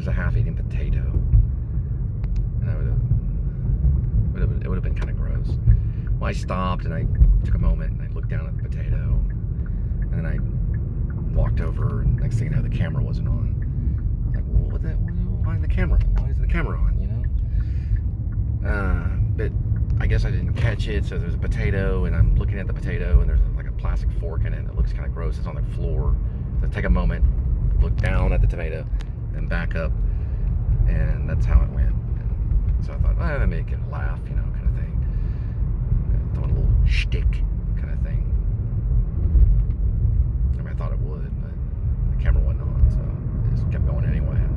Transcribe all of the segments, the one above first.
was a half-eaten potato, and it would have been kind of gross. Well, I stopped and I took a moment and I looked down at the potato, and then I walked over, and next thing you know, the camera wasn't on. Like, well, why the camera? Why isn't the camera on? You know? But I guess I didn't catch it. So there's a potato, and I'm looking at the potato, and there's like a plastic fork in it. It looks kind of gross. It's on the floor. So I take a moment, look down at the tomato, and back up, and that's how it went. And so I thought, well, make it laugh, you know, kind of thing. Throwing a little shtick kind of thing. I mean, I thought it would, but the camera wasn't on, so I just kept going anyway. I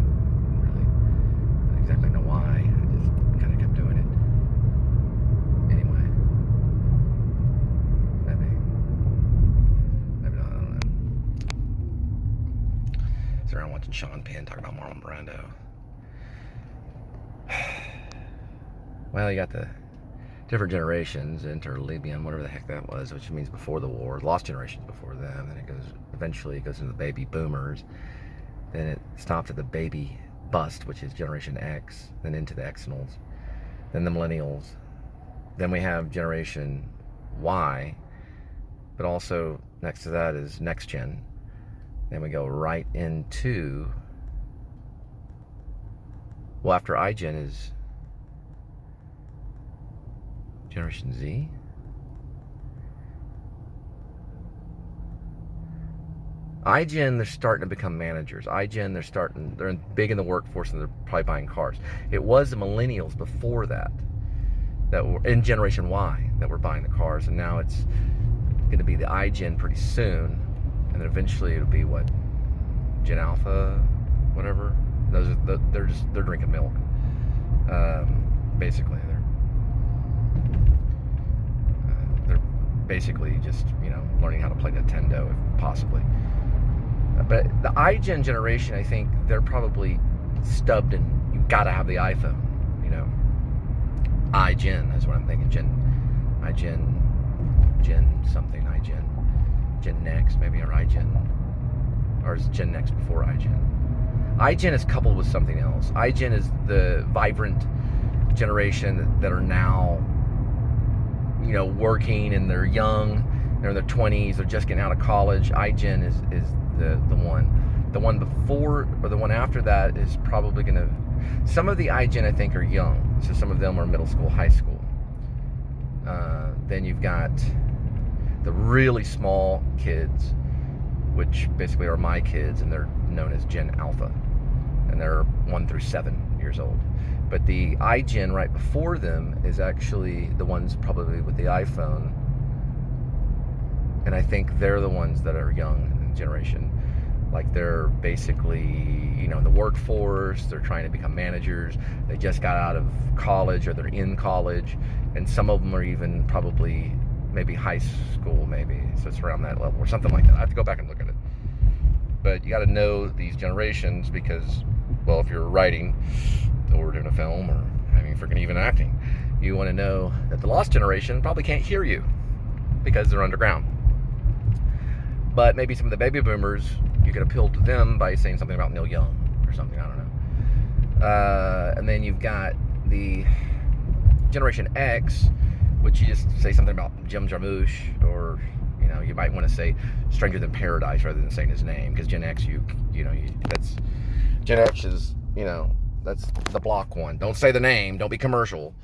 didn't exactly know why. I just kind of kept doing it anyway. Maybe not. I don't know. So around watching Sean Penn talk about Marlon Brando. Well, you got the different generations, interlibium, whatever the heck that was, which means before the war, lost generations before them. Then eventually it goes into the baby boomers. Then it stopped at the baby bust, which is Generation X, then into the Xnals, then the millennials. Then we have Generation Y, but also next to that is Next Gen. Then we go right into, well, after iGen is Generation Z. iGen, they're starting to become managers. iGen, they're big in the workforce, and they're probably buying cars. It was the millennials before that were in Generation Y that were buying the cars, and now it's going to be the iGen pretty soon, and then eventually it'll be what, Gen Alpha, whatever. Those are they're drinking milk, basically. They're basically just, you know, learning how to play Nintendo, if possibly. But the iGen generation, I think they're probably stubbed, and you gotta have the iPhone, you know. iGen, that's what I'm thinking. Gen something, iGen. Gen Next, maybe, or iGen. Or is Gen Next before iGen? iGen is coupled with something else. iGen is the vibrant generation that are now, you know, working, and they're young, they're in their 20s, they're just getting out of college. iGen is the one. The one before, or the one after that, is probably gonna, some of the iGen I think are young, so some of them are middle school, high school. Then you've got the really small kids, which basically are my kids, and they're known as Gen Alpha, and they're 1 through 7 years old. But the iGen right before them is actually the ones probably with the iPhone, and I think they're the ones that are young in the generation. Like, they're basically, you know, in the workforce, they're trying to become managers, they just got out of college, or they're in college, and some of them are even probably maybe high school, maybe, so it's around that level, or something like that. I have to go back and look at it. But you got to know these generations, because, well, if you're writing or doing a film, or I mean, freaking even acting, you want to know that the lost generation probably can't hear you because they're underground. But maybe some of the baby boomers, you could appeal to them by saying something about Neil Young or something, I don't know. And then you've got the Generation X, which you just say something about Jim Jarmusch, or, you know, you might want to say Stranger Than Paradise rather than saying his name, because Gen X, that's Gen X is, you know, that's the block one. Don't say the name. Don't be commercial.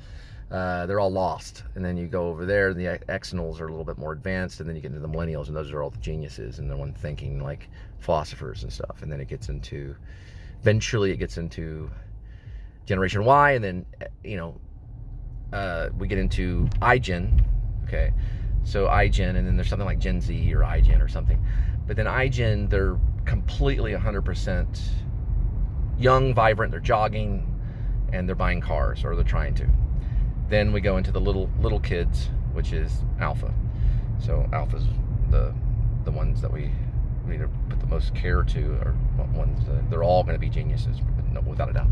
They're all lost. And then you go over there, the Xnals are a little bit more advanced, and then you get into the millennials, and those are all the geniuses, and the one thinking like philosophers and stuff. And then eventually it gets into Generation Y, and then, you know, we get into iGen, okay? So iGen, and then there's something like Gen Z or iGen or something. But then iGen, they're completely 100% young, vibrant, they're jogging, and they're buying cars, or they're trying to. Then we go into the little kids, which is Alpha. So Alpha's the ones that we need to put the most care to, or ones that they're all going to be geniuses, without a doubt.